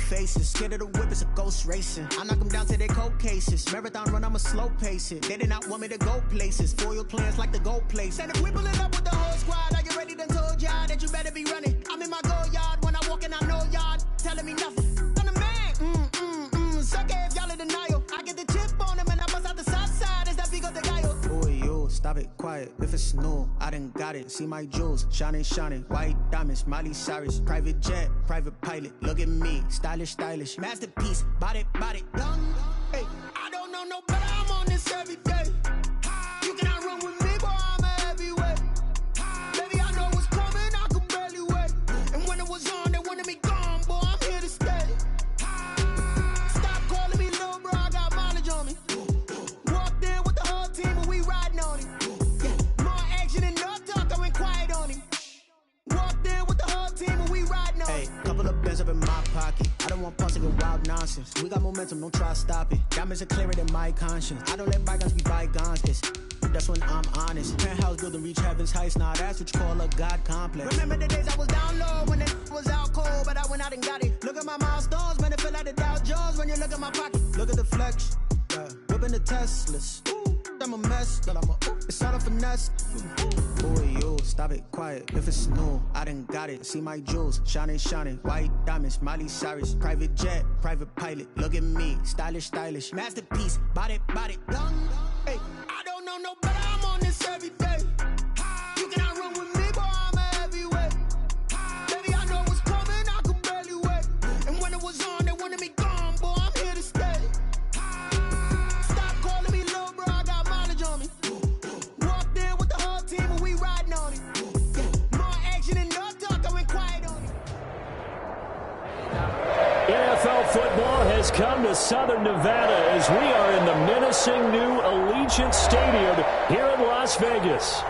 faces. Scared of the whip, it's a ghost racing. I knock them down to their cold cases. Marathon run, I'ma slow pace it. They did not want me to go places. Foil plans like the gold place. And if we pull it up with the whole squad, are you ready? Done told y'all that you better be running. I'm in my go yard when I walk in, I know y'all telling me nothing. I'm the man. Suck it if y'all in denial. I get the chip on them and I bust out the south side. Is that Vigo de Gallo? Boy, yo, stop it, quiet. If it's new, I done got it. See my jewels, shining, white diamonds, Miley Cyrus, private jet, private pilot. Look at me, stylish, masterpiece, body, done. Hey, I don't know no better. I'm on this every day. You cannot run with me, boy. I'm a heavyweight. Baby, I know what's coming. I could barely wait. And when it was on, they wanted me gone, boy. I'm here to stay. Stop calling me little bro. I got mileage on me. Walked in with the whole team, and we riding on him. Yeah, more action and no talk. I went quiet on him. Walked in with the whole team, and we riding on him. Hey, couple of bands up in my pocket. I don't want pussy with wild nonsense. We got momentum, don't try to stop it. Diamonds are clearer than my conscience. I don't let bygones be bygones. That's when I'm honest. Penthouse building reach heaven's heights. Nah, that's what you call a God complex. Remember the days I was down low when it was out cold, but I went out and got it. Look at my milestones, man, it feel like the Dow Jones when you look at my pocket. Look at the flex, whipping the Teslas. I'm a mess, but it's all a finesse. Boy, yo, stop it, quiet. If it's new, I done got it. See my jewels, shining, white diamonds, Miley Cyrus, private jet, private pilot. Look at me, stylish, masterpiece, body, done. Hey, I don't know no better. I'm on this every day. You cannot run with me, boy. I'm a heavyweight. Baby, I know what's coming. I could barely wait. And when it was on, they wanted me gone, boy. I'm here to stay. Stop calling me little bro. I got mileage on me. Walked in with the whole team, and we riding on it. Yeah, more action and no talk. I went quiet on it. NFL football has come to Southern Nevada as we are in the menacing new Allegiant Stadium here in Las Vegas.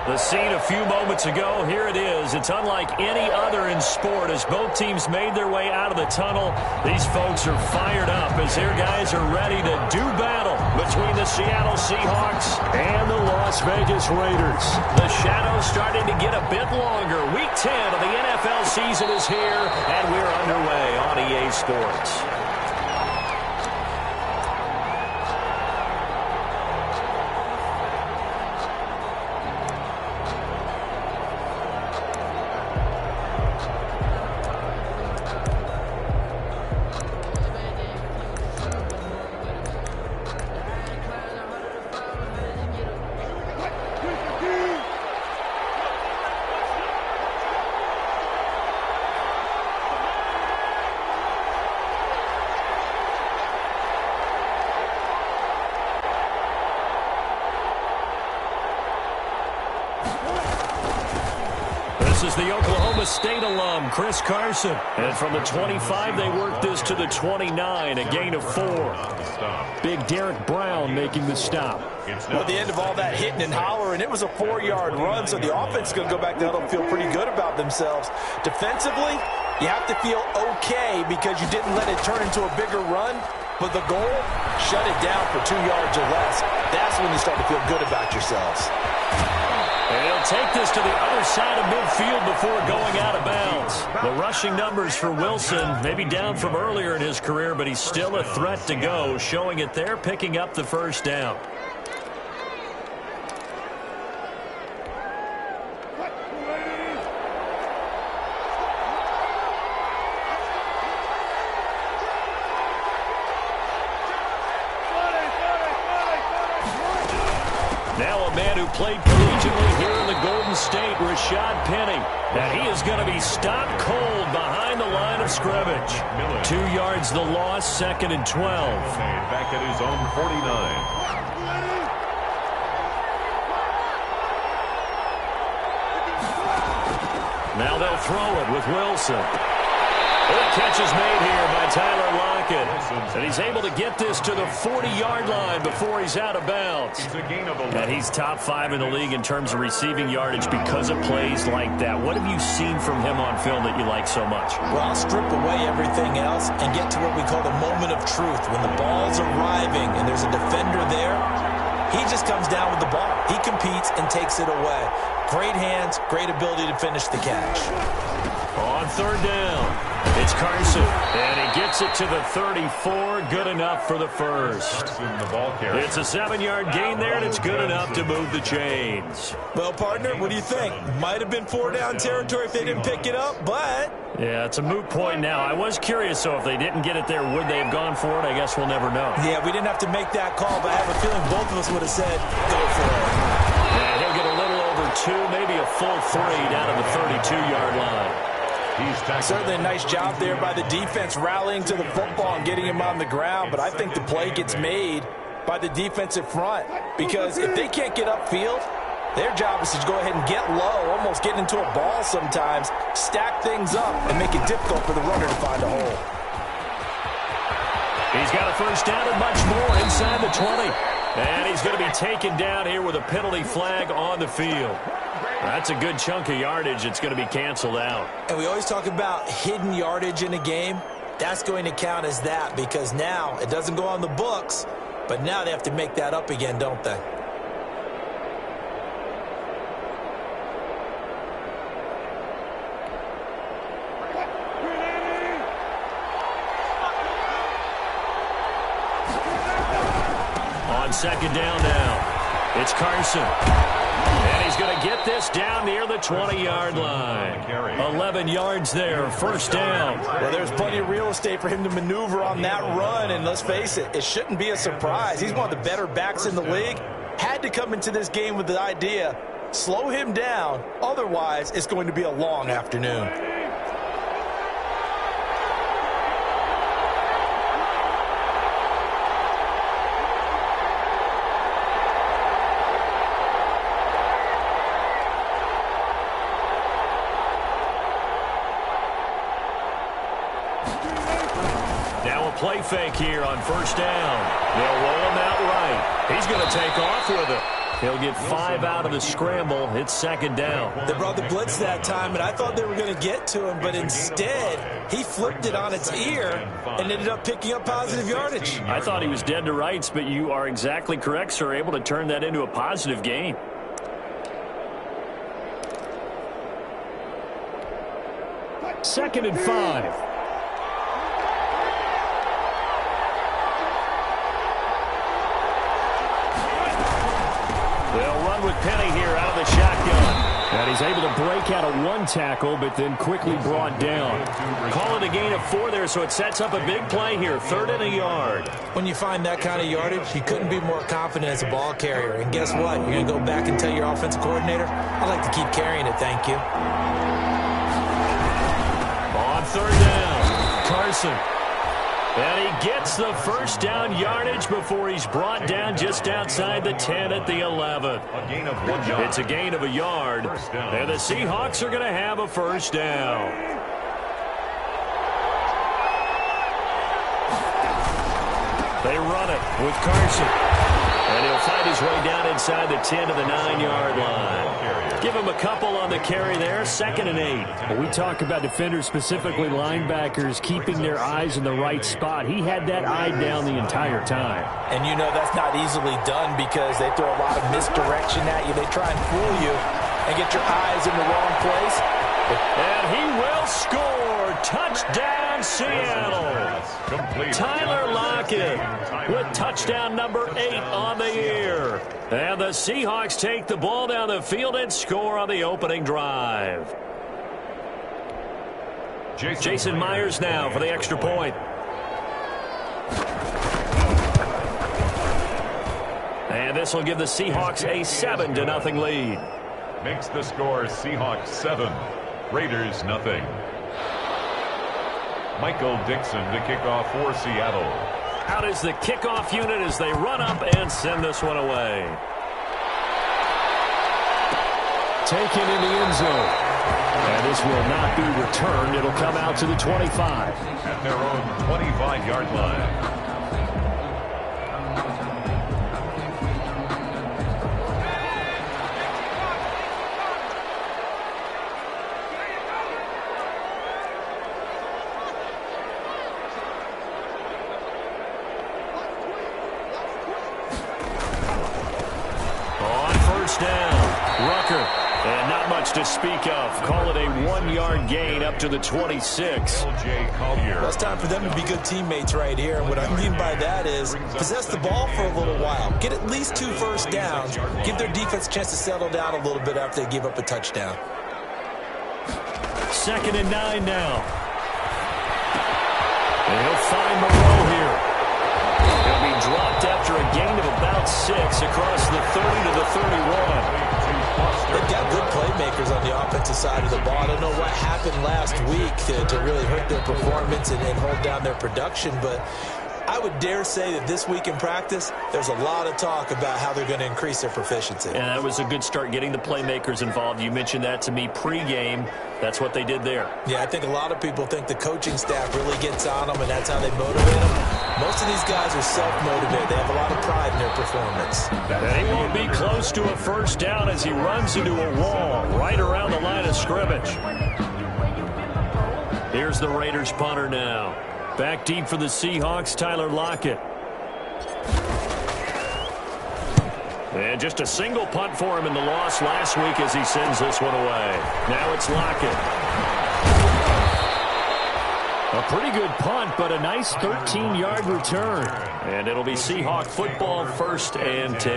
The scene a few moments ago, here it is. It's unlike any other in sport as both teams made their way out of the tunnel. These folks are fired up as their guys are ready to do battle between the Seattle Seahawks and the Las Vegas Raiders. The shadow's starting to get a bit longer. Week 10 of the NFL season is here, and we're underway on EA Sports. This is the Oklahoma State alum, Chris Carson. And from the 25, they worked this to the 29, a gain of 4. Big Derek Brown making the stop. Well, at the end of all that hitting and hollering, it was a 4-yard run, so the offense is going to go back down and feel pretty good about themselves. Defensively, you have to feel okay because you didn't let it turn into a bigger run. But the goal, shut it down for 2 yards or less. That's when you start to feel good about yourselves. And he'll take this to the other side of midfield before going out of bounds. The rushing numbers for Wilson maybe down from earlier in his career, but he's still a threat to go, showing it there, picking up the first down. Now a man who played collegiately here in the Golden State, Rashad Penny. And he is going to be stopped cold behind the line of scrimmage. 2 yards the loss, 2nd and 12. Back at his own 49. Now they'll throw it with Wilson. Good catch is made here by Tyler Lockett. And he's able to get this to the 40-yard line before he's out of bounds. And he's top 5 in the league in terms of receiving yardage because of plays like that. What have you seen from him on film that you like so much? Well, I'll strip away everything else and get to what we call the moment of truth. When the ball's arriving and there's a defender there, he just comes down with the ball. He competes and takes it away. Great hands, great ability to finish the catch. On 3rd down. It's Carson, and he gets it to the 34. Good enough for the first. It's a 7-yard gain there, and it's good enough to move the chains. Well, partner, what do you think? Might have been 4-down territory if they didn't pick it up, but... Yeah, it's a moot point now. I was curious, so if they didn't get it there, would they have gone for it? I guess we'll never know. Yeah, we didn't have to make that call, but I have a feeling both of us would have said, go for it. Yeah, he'll get a little over 2, maybe a full 3 down to the 32-yard line. Certainly a nice job there by the defense rallying to the football and getting him on the ground, but I think the play gets made by the defensive front because if they can't get upfield, their job is to go ahead and get low, almost get into a ball sometimes, stack things up, and make it difficult for the runner to find a hole. He's got a first down and much more inside the 20. And he's going to be taken down here with a penalty flag on the field. That's a good chunk of yardage. It's going to be canceled out. And we always talk about hidden yardage in a game. That's going to count as that because now it doesn't go on the books, but now they have to make that up again, don't they? On second down now, it's Carson. And he's going to get this down near the 20-yard line. 11 yards there, first down. Well, there's plenty of real estate for him to maneuver on that run, and let's face it, it shouldn't be a surprise. He's one of the better backs in the league. Had to come into this game with the idea, slow him down, otherwise it's going to be a long afternoon. Play fake here on first down. They'll roll him out right. He's going to take off with it. He'll get 5 out of the scramble. It's second down. They brought the blitz that time, and I thought they were going to get to him, but instead he flipped it on its ear and ended up picking up positive yardage. I thought he was dead to rights, but you are exactly correct, sir. Able to turn that into a positive gain. Second and 5. They'll run with Penny here out of the shotgun. And he's able to break out of one tackle, but then quickly brought down. Call it a gain of 4 there, so it sets up a big play here. 3rd and a yard. When you find that kind of yardage, you couldn't be more confident as a ball carrier. And guess what? You're going to go back and tell your offensive coordinator, I'd like to keep carrying it, thank you. On 3rd down, Carson. And he gets the first down yardage before he's brought down just outside the 10 at the 11. It's a gain of a yard. And the Seahawks are going to have a first down. They run it with Carson. And he'll find his way down inside the 10 to the 9-yard line. Give him a couple on the carry there. 2nd and 8. Well, we talk about defenders, specifically linebackers, keeping their eyes in the right spot. He had that eye down the entire time. And you know that's not easily done because they throw a lot of misdirection at you. They try and fool you and get your eyes in the wrong place. And he will score. Touchdown, Seattle. Tyler Lockett with touchdown number 8 on the year. And the Seahawks take the ball down the field and score on the opening drive. Jason Myers now for the extra point. And this will give the Seahawks a 7-0 lead. Makes the score Seahawks 7, Raiders 0. Michael Dixon to kick off for Seattle. Out is the kickoff unit as they run up and send this one away. Taken in the end zone. And this will not be returned. It'll come out to the 25. At their own 25-yard line. to speak of. Call it a 1-yard gain up to the 26. Well, it's time for them to be good teammates right here. And what I mean by that is possess the ball for a little while. Get at least 2 first downs. Give their defense a chance to settle down a little bit after they give up a touchdown. 2nd and 9 now. And he'll find Moreau here. He'll be dropped after a gain of about 6 across the 30 to the 31. They've got good playmakers on the offensive side of the ball. I don't know what happened last week to really hurt their performance and hold down their production, but I would dare say that this week in practice, there's a lot of talk about how they're going to increase their proficiency. And that was a good start getting the playmakers involved. You mentioned that to me pregame. That's what they did there. Yeah, I think a lot of people think the coaching staff really gets on them, and that's how they motivate them. Most of these guys are self-motivated. They have a lot of pride in their performance. And he won't be close to a first down as he runs into a wall right around the line of scrimmage. Here's the Raiders punter now. Back deep for the Seahawks, Tyler Lockett. And just a single punt for him in the loss last week as he sends this one away. Now it's Lockett. A pretty good punt, but a nice 13-yard return. And it'll be Seahawk football, 1st and 10.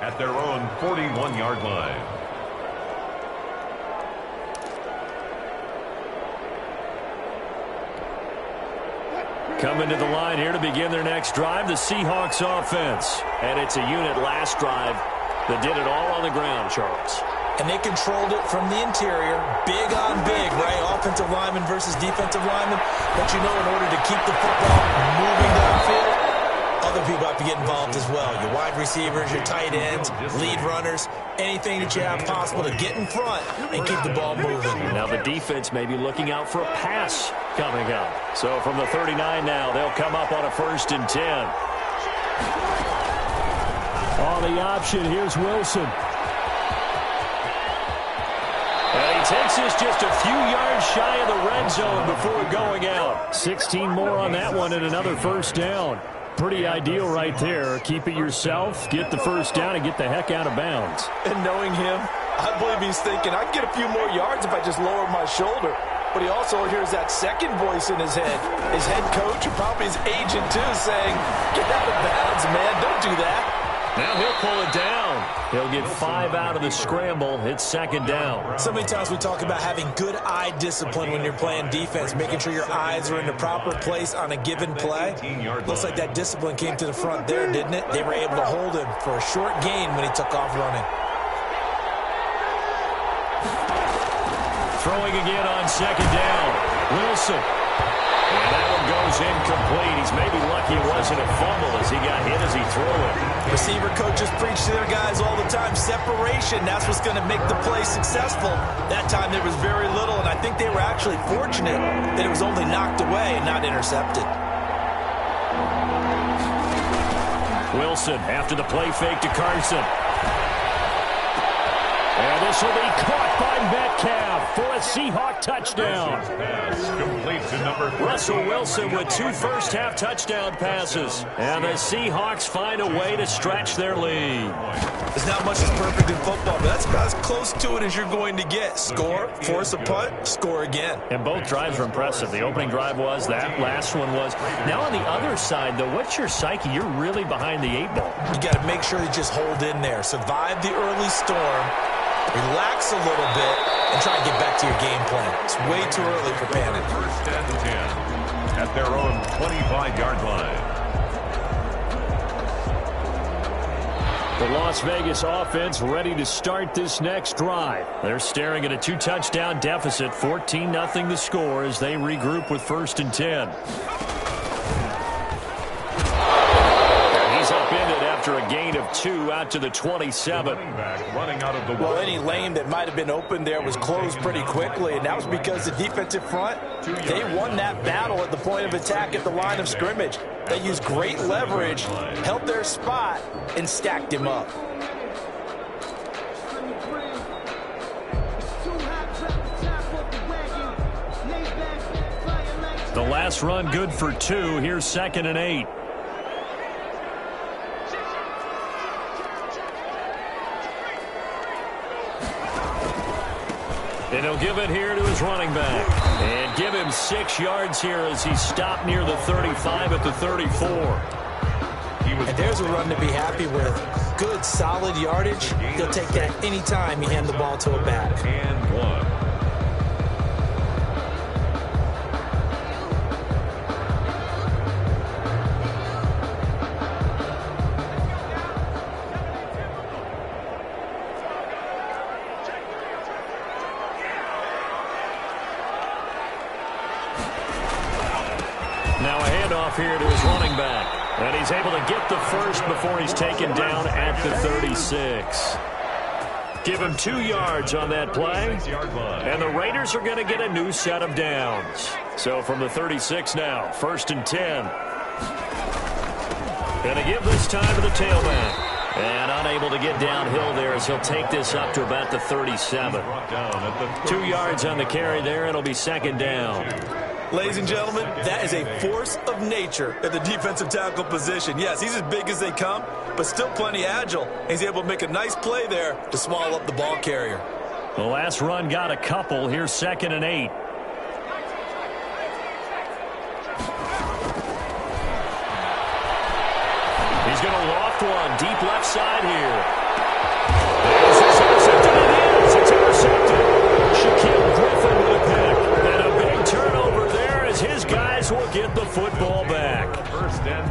At their own 41-yard line. Coming to the line here to begin their next drive, the Seahawks offense. And it's a unit last drive that did it all on the ground, Charles. And they controlled it from the interior, big on big, right? Offensive lineman versus defensive lineman. But you know, in order to keep the football moving downfield, other people have to get involved as well. Your wide receivers, your tight ends, lead runners, anything that you have possible to get in front and keep the ball moving. Now the defense may be looking out for a pass coming up. So from the 39 now, they'll come up on a 1st and 10. On the option, here's Wilson. And he takes this just a few yards shy of the red zone before going out. 16 more on that one and another first down. Pretty ideal right there. Keep it yourself, get the first down, and get the heck out of bounds. And knowing him, I believe he's thinking, I can get a few more yards if I just lower my shoulder. But he also hears that second voice in his head. His head coach and probably his agent, too, saying, get out of bounds, man. Don't do that. Now he'll pull it down. He'll get 5 out of the scramble. It's 2nd down. So many times we talk about having good eye discipline when you're playing defense, making sure your eyes are in the proper place on a given play. Looks like that discipline came to the front there, didn't it? They were able to hold him for a short gain when he took off running. Throwing again on 2nd down. Wilson. And that one goes incomplete. He's maybe lucky it wasn't a fumble as he got hit as he threw it. Receiver coaches preach to their guys all the time. Separation, that's what's going to make the play successful. That time there was very little, and I think they were actually fortunate that it was only knocked away and not intercepted. Wilson after the play fake to Carson. And this will be caught by Metcalf for a Seahawk touchdown. Complete to number 13. Russell Wilson with 2 first-half touchdown passes. And the Seahawks find a way to stretch their lead. There's not much that's perfect in football, but that's about as close to it as you're going to get. Score, force a punt, score again. And both drives were impressive. The opening drive was, that last one was. Now on the other side, though, what's your psyche? You're really behind the 8 ball. You got to make sure you just hold in there. Survive the early storm. Relax a little bit and try to get back to your game plan. It's way too early for panic. 1st and 10 at their own 25-yard line. The Las Vegas offense ready to start this next drive. They're staring at a 2-touchdown deficit, 14-0 the score as they regroup with 1st and 10. After a gain of 2 out to the 27. Running out of the well, any lane that might have been open there was closed pretty quickly, and that was because the defensive front, they won that battle at the point of attack at the line of scrimmage. They used great leverage, held their spot, and stacked him up. The last run good for 2. Here's 2nd and 8. And he'll give it here to his running back. And give him 6 yards here as he stopped near the 35 at the 34. And there's a run to be happy with. Good, solid yardage. He'll take that anytime you hand the ball to a back. And 1. Now a handoff here to his running back. And he's able to get the first before he's taken down at the 36. Give him 2 yards on that play. And the Raiders are going to get a new set of downs. So from the 36 now, 1st and 10. Going to give this time to the tailback. And unable to get downhill there as he'll take this up to about the 37. 2 yards on the carry there, and it'll be 2nd down. Ladies and gentlemen, that is a force of nature at the defensive tackle position. Yes, he's as big as they come, but still plenty agile. He's able to make a nice play there to swallow up the ball carrier. The last run got a couple. Here's 2nd and 8. He's going to loft one deep left side here. Is this intercepted? It is. It's intercepted. Shaquille Griffin with a pick. And a big turnover there as his guys will get the football back.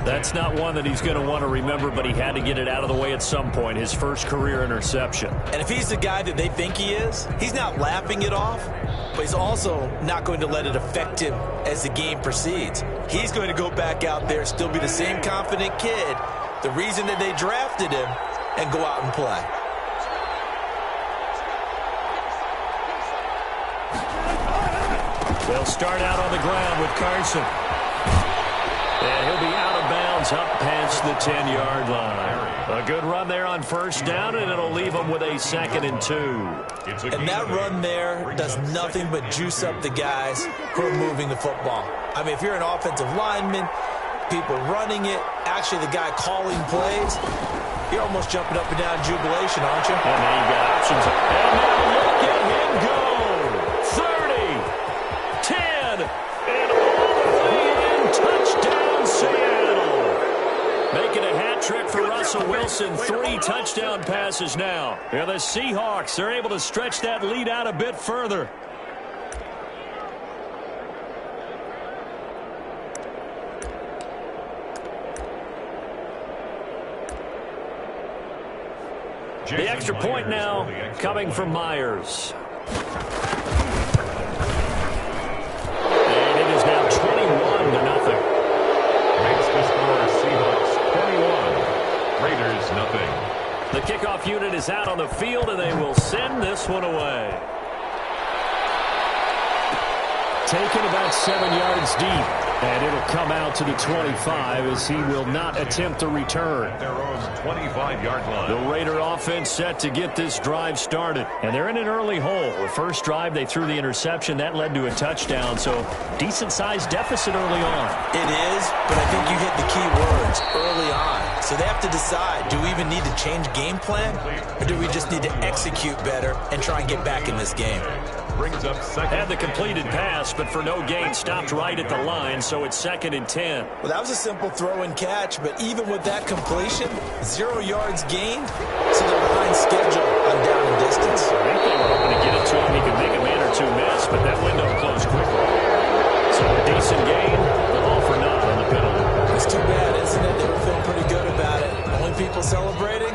That's not one that he's going to want to remember, but he had to get it out of the way at some point. His first career interception. And if he's the guy that they think he is, he's not laughing it off, but he's also not going to let it affect him as the game proceeds. He's going to go back out there, still be the same confident kid, the reason that they drafted him, and go out and play. They'll start out on the ground with Carson. And he'll be out of bounds up past the 10-yard line. A good run there on 1st down, and it'll leave them with a 2nd and 2. And that run there does nothing but juice up the guys who are moving the football. I mean, if you're an offensive lineman, people running it, actually the guy calling plays, you're almost jumping up and down in jubilation, aren't you? And now you've got options. And now look at him go. 30, 10, and all the way in. Touchdown, Seattle. Making a hat trick for Russell Wilson. 3 touchdown passes now. And the Seahawks are able to stretch that lead out a bit further. The extra point now coming from Myers. And it is now 21-0. Makes the score Seahawks 21. Raiders nothing. The kickoff unit is out on the field, and they will send this one away. Taken about 7 yards deep. And it'll come out to the 25 as he will not attempt a return. Their own 25-yard line. The Raider offense set to get this drive started. And they're in an early hole. The first drive, they threw the interception. That led to a touchdown. So decent-sized deficit early on. It is, but I think you hit the key words early on. So they have to decide, do we even need to change game plan? Or do we just need to execute better and try and get back in this game? Brings up 2nd. Had the completed pass, but for no gain, stopped right at the line, so it's 2nd and 10. Well, that was a simple throw and catch, but even with that completion, 0 yards gained, so they're behind schedule on down and distance. I think they were hoping to get it to him. He could make a man or two miss, but that window closed quickly. So a decent gain, but all for naught on the penalty. It's too bad, isn't it? They were feeling pretty good about it. Only people celebrating,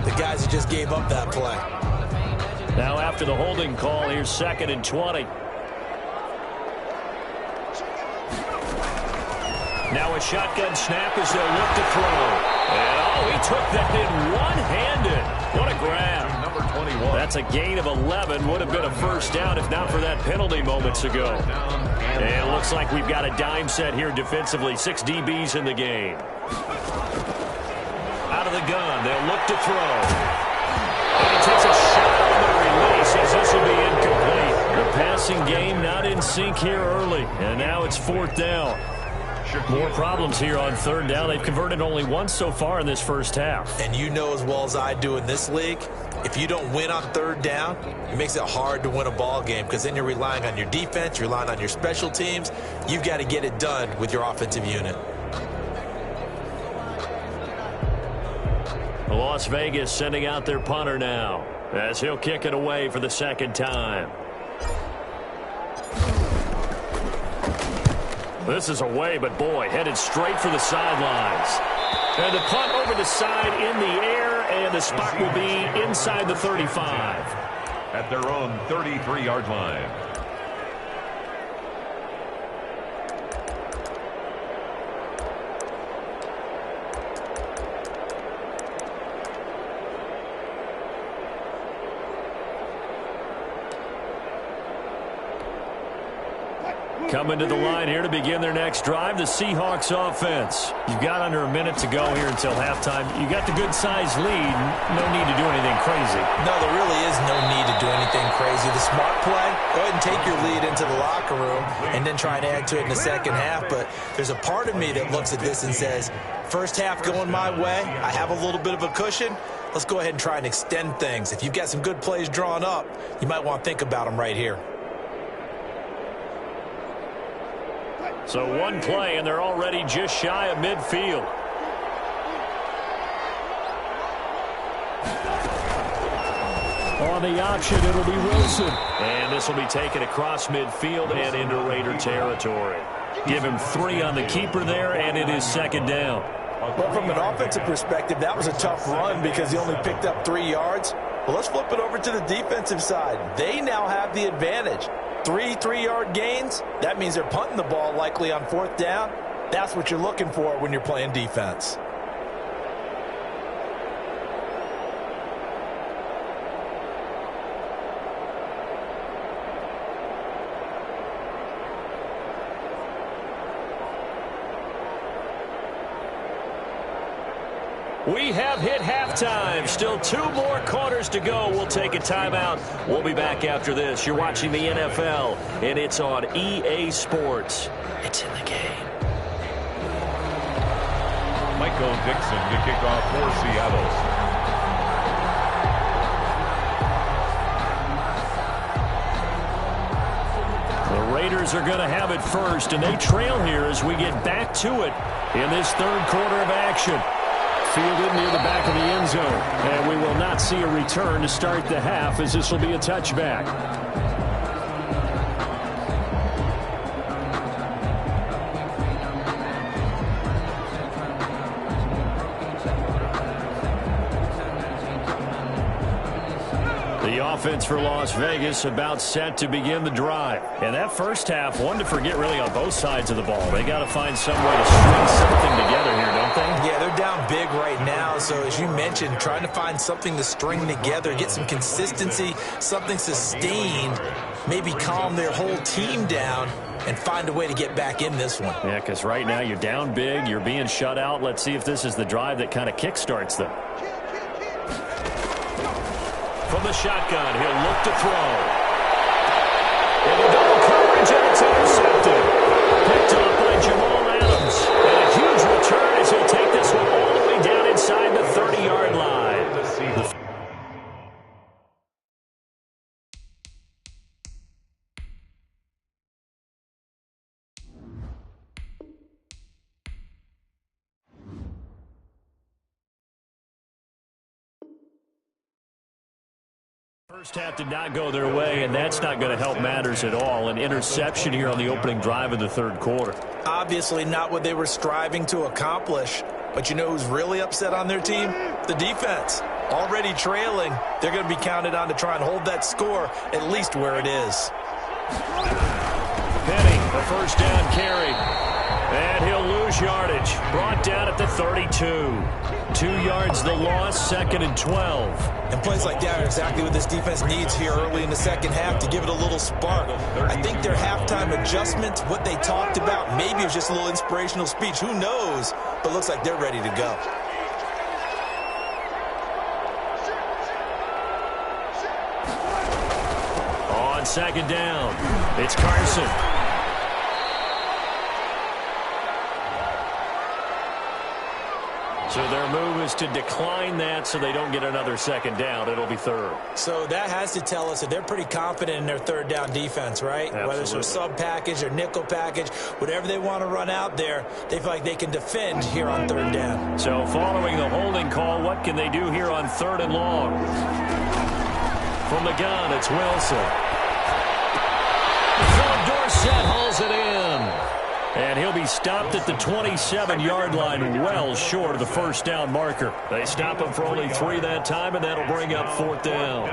the guys who just gave up that play. Now after the holding call, here's 2nd and 20. Now a shotgun snap as they'll look to throw. And he took that in one-handed. What a grab. Number 21. That's a gain of 11. Would have been a 1st down if not for that penalty moments ago. And it looks like we've got a dime set here defensively. 6 DBs in the game. Out of the gun, they'll look to throw. And he takes a shot on the release as this will be incomplete. The passing game not in sync here early. And now it's 4th down. More problems here on 3rd down. They've converted only once so far in this first half. And you know as well as I do in this league, If you don't win on third down, it makes it hard to win a ball game because then you're relying on your defense, you're relying on your special teams. You've got to get it done with your offensive unit. Las Vegas sending out their punter now as he'll kick it away for the second time. This is away, but boy, headed straight for the sidelines. And the punt over the side in the air, and the spot will be inside the 35. At their own 33-yard line. Coming to the line here to begin their next drive, the Seahawks offense. You've got under a minute to go here until halftime. You got the good-sized lead. No need to do anything crazy. No, there really is no need to do anything crazy. The smart play, go ahead and take your lead into the locker room and then try and add to it in the second half. But there's a part of me that looks at this and says, first half going my way, I have a little bit of a cushion. Let's go ahead and try and extend things. If you've got some good plays drawn up, you might want to think about them right here. So one play, and they're already just shy of midfield. On the option, it'll be Wilson. And this will be taken across midfield and into Raider territory. Give him 3 on the keeper there, and it is second down. Well, from an offensive perspective, that was a tough run because he only picked up 3 yards. Well, let's flip it over to the defensive side. They now have the advantage. 3 3-yard gains, that means they're punting the ball likely on fourth down. That's what you're looking for when you're playing defense. We have hit halftime. Still 2 more quarters to go. We'll take a timeout. We'll be back after this. You're watching the NFL, and it's on EA Sports. It's in the game. Michael Dixon to kick off for Seattle. The Raiders are going to have it first, and they trail here as we get back to it in this third quarter of action. Fielded near the back of the end zone. And we will not see a return to start the half as this will be a touchback. The offense for Las Vegas about set to begin the drive. And that first half, one to forget really on both sides of the ball. They got to find some way to string something together here, don't they? Yeah, they're down big right now. So as you mentioned, trying to find something to string together, get some consistency, something sustained, maybe calm their whole team down and find a way to get back in this one. Yeah, because right now you're down big, you're being shut out. Let's see if this is the drive that kind of kickstarts them. From the shotgun, he'll look to throw. In the double coverage, and it's intercepted. Picked up by Jamal Adams. And a huge return as he'll take this one all the way down inside the 30-yard line. First half did not go their way, and that's not going to help matters at all. An interception here on the opening drive of the third quarter. Obviously not what they were striving to accomplish. But you know who's really upset on their team? The defense. Already trailing. They're going to be counted on to try and hold that score at least where it is. Penny, the first down carry. And he'll lose yardage. Brought down at the 32. 2 yards the loss, 2nd and 12. And plays like that are exactly what this defense needs here early in the second half to give it a little spark. I think their halftime adjustment, what they talked about, maybe it was just a little inspirational speech. Who knows? But looks like they're ready to go. On second down, it's Carson. So their move is to decline that so they don't get another second down. It'll be third. So that has to tell us that they're pretty confident in their third down defense, right? Absolutely. Whether it's a sub package or nickel package, whatever they want to run out there, they feel like they can defend here on third down. So following the holding call, what can they do here on third and long? From the gun, it's Wilson. Philip Dorsett hauls it in. And he'll be stopped at the 27-yard line, well short of the first down marker. They stop him for only 3 that time, and that'll bring up fourth down.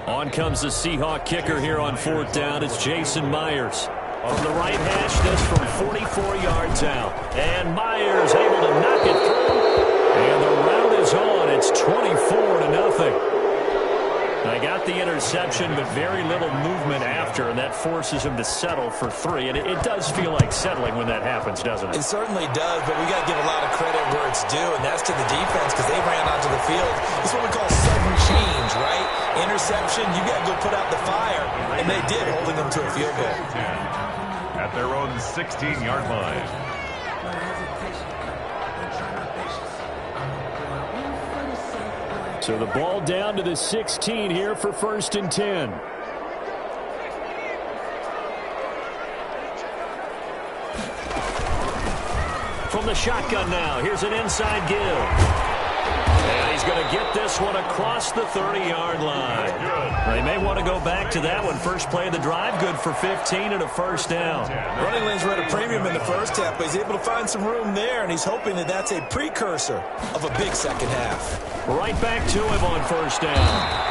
On comes the Seahawk kicker here on fourth down. It's Jason Myers. From the right hash, this from 44 yards out. And Myers able to knock it through. And the route is on. It's 24-0. They got the interception, but very little movement after, and that forces him to settle for 3. And it does feel like settling when that happens, doesn't it? It certainly does, but we got to give a lot of credit where it's due, and that's to the defense because they ran onto the field. It's what we call sudden change, right? Interception, you got to go put out the fire, and they did, holding them to a field goal. At their own 16-yard line. So the ball down to the 16 here for 1st and 10. From the shotgun now, here's an inside give. And he's going to get this one across the 30-yard line. They may want to go back to that one. First play of the drive, good for 15 and a first down. Running lanes were at a premium in the first half, but he's able to find some room there, and he's hoping that that's a precursor of a big second half. Right back to him on first down.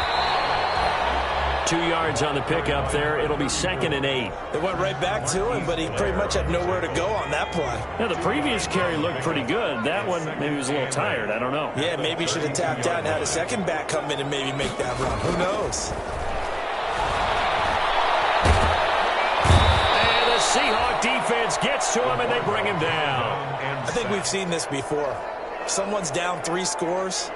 2 yards on the pickup there. It'll be 2nd and 8. They went right back to him, but he pretty much had nowhere to go on that play. Now, the previous carry looked pretty good. That one, maybe he was a little tired. I don't know. Yeah, maybe he should have tapped out and had a second back come in and maybe make that run. Who knows? And the Seahawk defense gets to him, and they bring him down. I think we've seen this before. Someone's down 3 scores.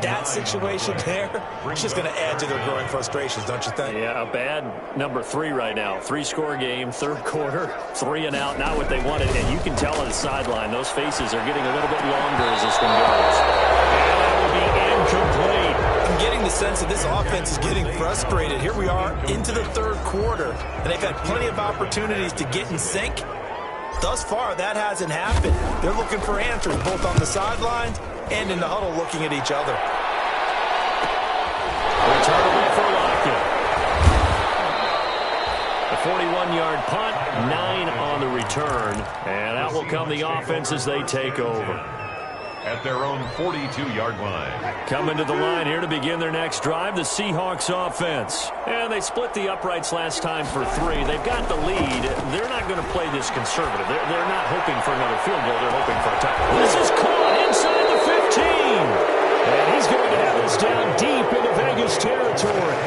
That situation there, it's just going to add to their growing frustrations, don't you think? Yeah, a bad number 3 right now. 3-score game, third quarter, 3 and out, not what they wanted. And you can tell on the sideline, those faces are getting a little bit longer as this one goes. And that will be incomplete. I'm getting the sense that this offense is getting frustrated. Here we are into the third quarter, and they've had plenty of opportunities to get in sync. Thus far, that hasn't happened. They're looking for answers, both on the sidelines and in the huddle, looking at each other. Returnable for Lockett. A 41-yard punt, 9 on the return. And out will come the offense as they take over. At their own 42-yard line. Coming to the line here to begin their next drive, the Seahawks offense. And they split the uprights last time for 3. They've got the lead. They're not going to play this conservative. They're not hoping for another field goal. They're hoping for a touchdown. This is caught inside the 15. And he's going to have this down deep into Vegas territory.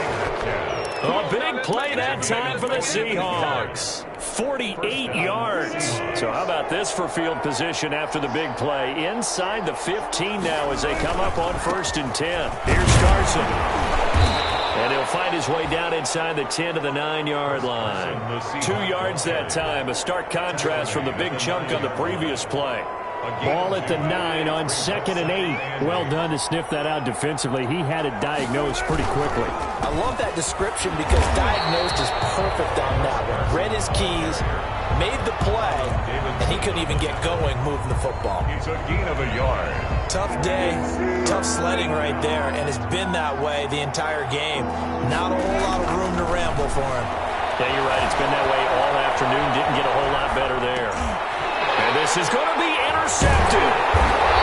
A big play that time for the Seahawks. 48 yards. So how about this for field position after the big play? Inside the 15 now as they come up on 1st and 10. Here's Carson. And he'll find his way down inside the 10 to the 9-yard line. 2 yards that time. A stark contrast from the big chunk on the previous play. Ball at the 9 on 2nd and 8. Well done to sniff that out defensively. He had it diagnosed pretty quickly. I love that description because diagnosed is perfect on that one. Read his keys, made the play, and he couldn't even get going moving the football. It's a gain of a yard. Tough day, tough sledding right there, and it's been that way the entire game. Not a whole lot of room to ramble for him. Yeah, you're right. It's been that way all afternoon. Didn't get a whole lot better there. And this is going to be intercepted.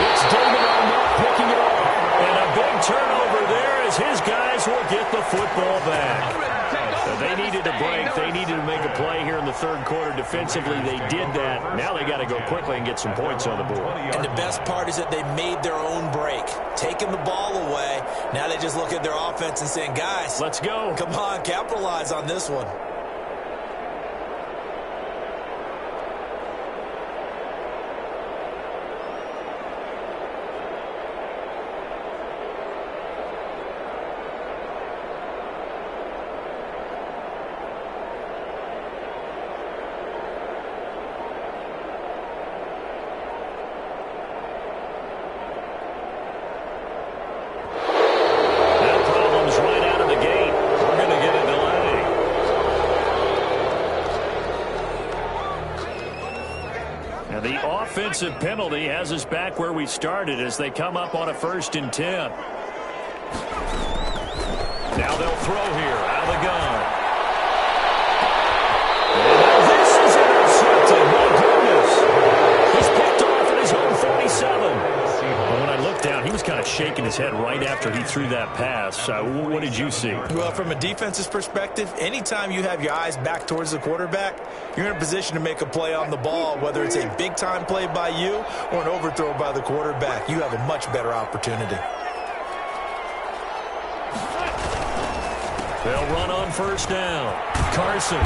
It's David Arnett picking it off. back. They needed a break. They needed to make a play here in the third quarter. Defensively, they did that. Now they got to go quickly and get some points on the board. And the best part is that they made their own break, taking the ball away. Now they just look at their offense and saying, guys, let's go. Come on, capitalize on this one. Offensive penalty has us back where we started as they come up on a 1st and 10. Now they'll throw here out of the gun. And this is intercepted. My goodness. He's picked off at his own 47. When I looked down, he was kind of shaking his head right after he threw that pass. What did you see? Well, from a defense's perspective, anytime you have your eyes back towards the quarterback, you're in a position to make a play on the ball, whether it's a big-time play by you or an overthrow by the quarterback. You have a much better opportunity. They'll run on 1st down. Carson.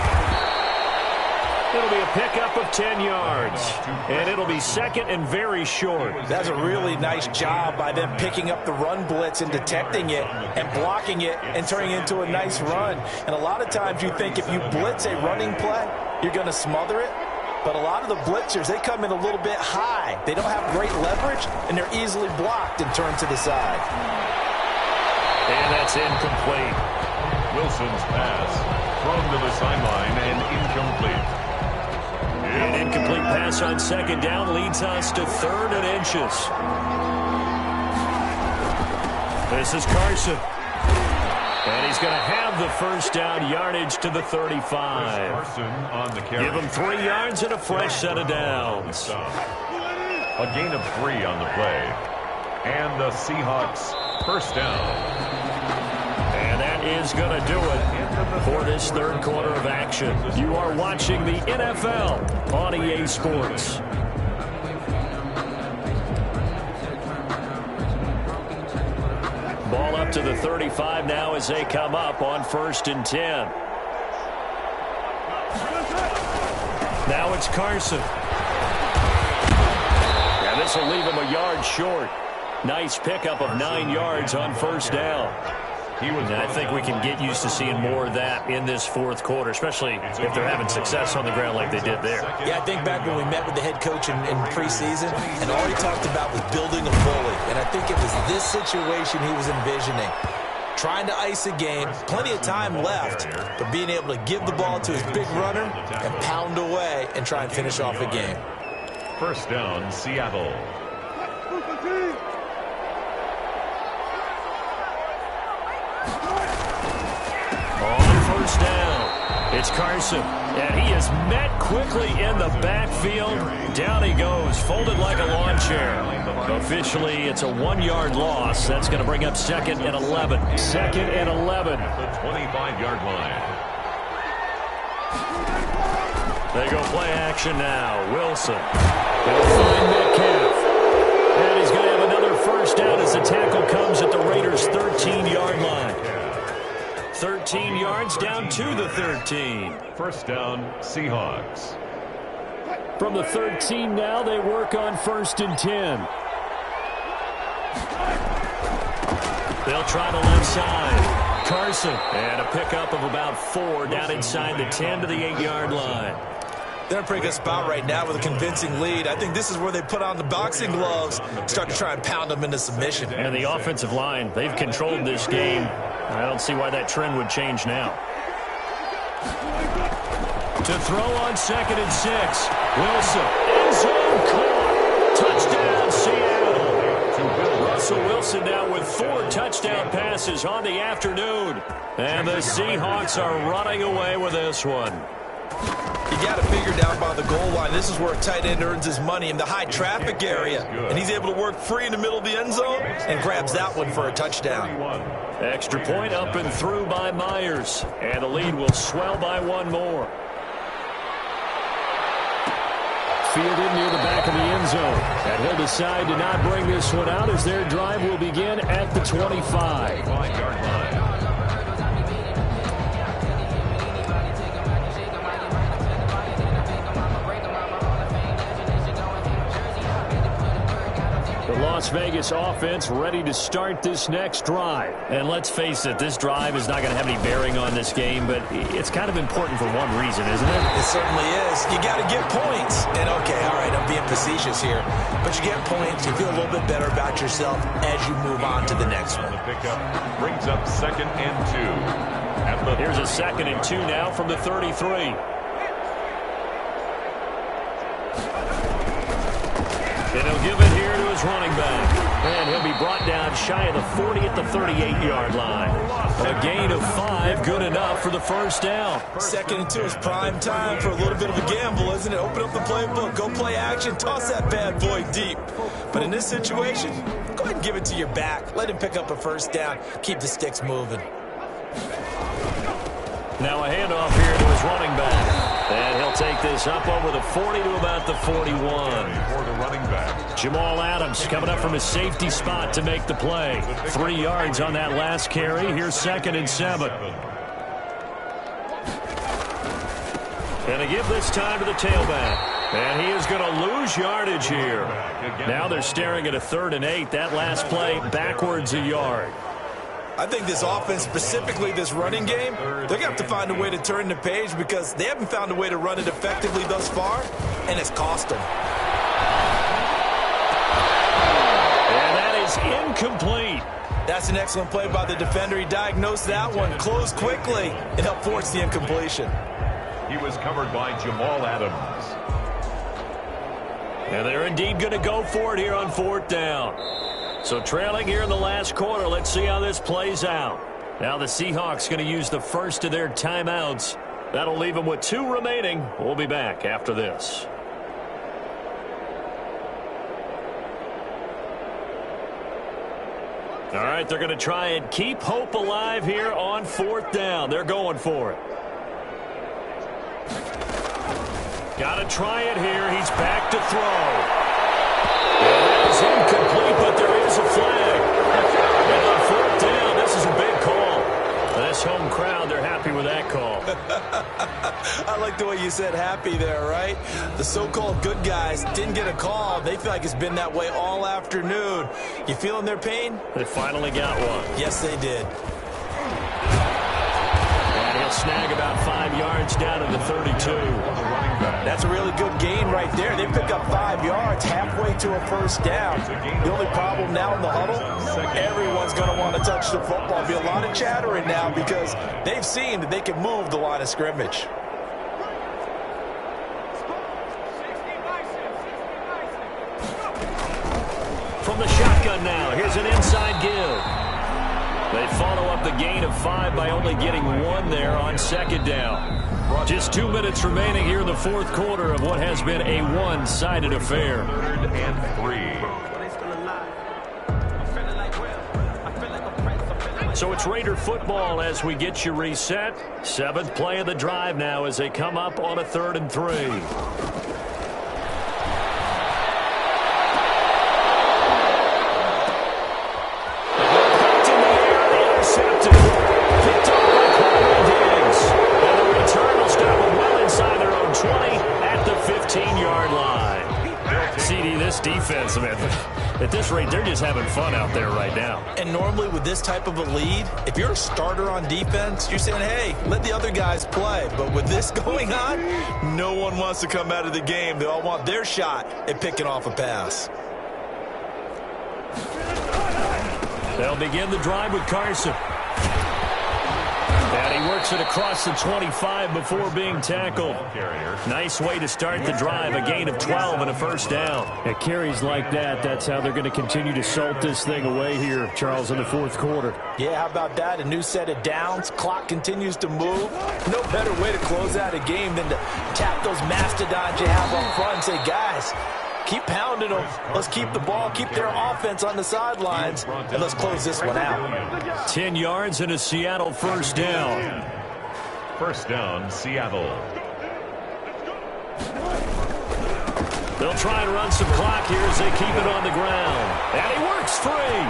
It'll be a pickup of 10 yards, and it'll be 2nd and very short. That's a really nice job by them picking up the run blitz and detecting it and blocking it and turning it into a nice run. And a lot of times you think if you blitz a running play, you're going to smother it. But a lot of the blitzers, they come in a little bit high. They don't have great leverage, and they're easily blocked and turned to the side. And that's incomplete. Wilson's pass thrown to the sideline and incomplete. An incomplete pass on 2nd down leads us to 3rd and inches. This is Carson. And he's going to have the 1st down yardage to the 35. Give him 3 yards and a fresh set of downs. A gain of 3 on the play. And the Seahawks 1st down. And that is going to do it for this third quarter of action. You are watching the NFL on EA Sports. Ball up to the 35 now as they come up on 1st and 10. Now it's Carson. Yeah, this will leave him a yard short. Nice pickup of 9 yards on 1st down. And I think we can get used to seeing more of that in this 4th quarter, especially if they're having success on the ground like they did there. Yeah, I think back when we met with the head coach in preseason, and all he talked about was building a bully. And I think it was this situation he was envisioning. Trying to ice a game, plenty of time left, but being able to give the ball to his big runner and pound away and try and finish off a game. 1st down, Seattle. On 1st down, it's Carson, and he is met quickly in the backfield. Down he goes, folded like a lawn chair. Officially, it's a 1-yard loss. That's going to bring up 2nd and 11. 2nd and 11. The 25-yard line. They go play action now. Wilson. He'll find Metcalf. And he's going to have another 1st down as the tackle comes at the Raiders' 13-yard line. 13 yards down to the 13. 1st down, Seahawks. From the 13 now, they work on 1st and 10. They'll try the left side. Carson. And a pickup of about 4 down inside the 10 to the 8-yard line. They're in a pretty good spot right now with a convincing lead. I think this is where they put on the boxing gloves, start to try and pound them into submission. And the offensive line, they've controlled this game. I don't see why that trend would change now. To throw on 2nd and 6. Wilson. End zone caught. Touchdown, Seattle. Russell Wilson now with 4 touchdown passes on the afternoon. And the Seahawks are running away with this one. You got to figure down by the goal line. This is where a tight end earns his money in the high traffic area. And he's able to work free in the middle of the end zone and grabs that one for a touchdown. Extra point up and through by Myers. And the lead will swell by one more. Fielded near the back of the end zone. And he'll decide to not bring this one out as their drive will begin at the 25. The Las Vegas offense ready to start this next drive. And let's face it, this drive is not going to have any bearing on this game, but it's kind of important for one reason, isn't it? It certainly is. You got to get points. And okay, all right, I'm being facetious here, but you get points, you feel a little bit better about yourself as you move on to the next one. The pickup brings up 2nd and 2. Here's a 2nd and 2 now from the 33. And he'll give it here to his running back. And he'll be brought down shy of the 40 at the 38-yard line. A gain of 5, good enough for the first down. 2nd and 2 is prime time for a little bit of a gamble, isn't it? Open up the playbook, go play action, toss that bad boy deep. But in this situation, go ahead and give it to your back. Let him pick up a first down. Keep the sticks moving. Now a handoff here to his running back. And he'll take this up over the 40 to about the 41. For the running back. Jamal Adams coming up from his safety spot to make the play. 3 yards on that last carry. Here's 2nd and 7. And they give this time to the tailback. And he is going to lose yardage here. Now they're staring at a 3rd and 8. That last play backwards a yard. I think this offense, specifically this running game, they're going to have to find a way to turn the page because they haven't found a way to run it effectively thus far, and it's cost them. And that is incomplete. That's an excellent play by the defender. He diagnosed that one, closed quickly, and helped force the incompletion. He was covered by Jamal Adams. And they're indeed going to go for it here on 4th down. So trailing here in the last quarter, let's see how this plays out. Now the Seahawks going to use the first of their timeouts. That'll leave them with 2 remaining. We'll be back after this. All right, they're going to try and keep hope alive here on 4th down. They're going for it. Got to try it here. He's back to throw. It is incomplete, but there is a flag. And on 4th down, this is a big call. This home crowd, they're happy with that call. I like the way you said happy there, right? The so-called good guys didn't get a call. They feel like it's been that way all afternoon. You feeling their pain? They finally got one. Yes, they did. And he'll snag about 5 yards down to the 32. That's a really good gain right there. They pick up 5 yards halfway to a first down. The only problem now in the huddle, everyone's going to want to touch the football. There'll be a lot of chattering now because they've seen that they can move the line of scrimmage. From the shotgun now, here's an inside give. They follow up the gain of 5 by only getting 1 there on 2nd down. Just 2 minutes remaining here in the 4th quarter of what has been a one-sided affair. 3rd and 3. So it's Raider football as we get you reset. 7th play of the drive now as they come up on a 3rd and 3. Defense, man. At this rate, they're just having fun out there right now. And normally with this type of a lead, if you're a starter on defense, you're saying, hey, let the other guys play. But with this going on, no one wants to come out of the game. They all want their shot at picking off a pass. They'll begin the drive with Carson. And And he works it across the 25 before being tackled. Nice way to start the drive. A gain of 12 and a first down. At carries like that, that's how they're going to continue to salt this thing away here, Charles, in the fourth quarter. Yeah, how about that? A new set of downs. Clock continues to move. No better way to close out a game than to tap those mastodons you have up front and say, guys, keep pounding them. Let's keep the ball, keep their offense on the sidelines, and let's close this one out. 10 yards and a Seattle first down. First down, Seattle. They'll try and run some clock here as they keep it on the ground. And he works free.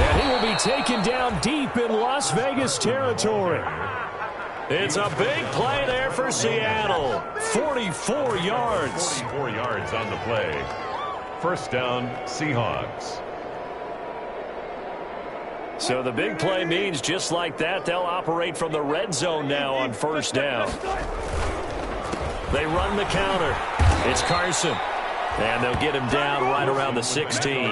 And he will be taken down deep in Las Vegas territory. It's a big play there for Seattle. 44 yards. 44 yards on the play. First down, Seahawks. So the big play means just like that, they'll operate from the red zone now on first down. They run the counter. It's Carson. And they'll get him down right around the 16.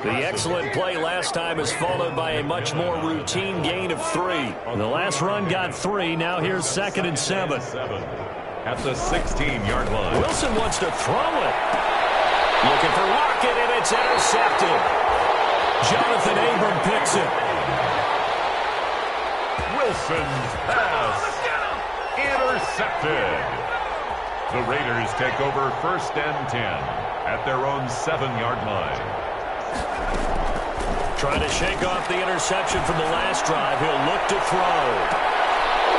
The excellent play last time is followed by a much more routine gain of 3. The last run got 3. Now here's 2nd and 7. At the 16-yard line. Wilson wants to throw it. Looking for Lockett, and it's intercepted. Jonathan Abram picks it. Wilson's pass. Intercepted. The Raiders take over 1st and 10 at their own 7-yard line. Trying to shake off the interception from the last drive. He'll look to throw.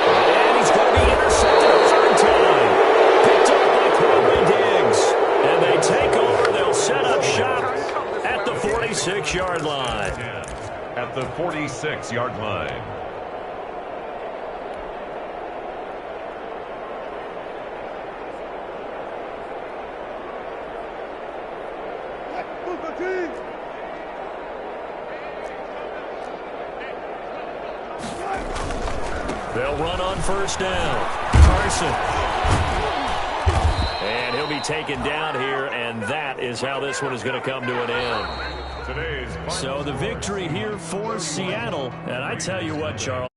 And he's going to be intercepted a third time. Picked up by Quentin Diggs. And they take over. They'll set up shop at the 46-yard line. At the 46-yard line. They'll run on first down. Carson. And he'll be taken down here, and that is how this one is going to come to an end. So the victory here for Seattle. And I tell you what, Charles.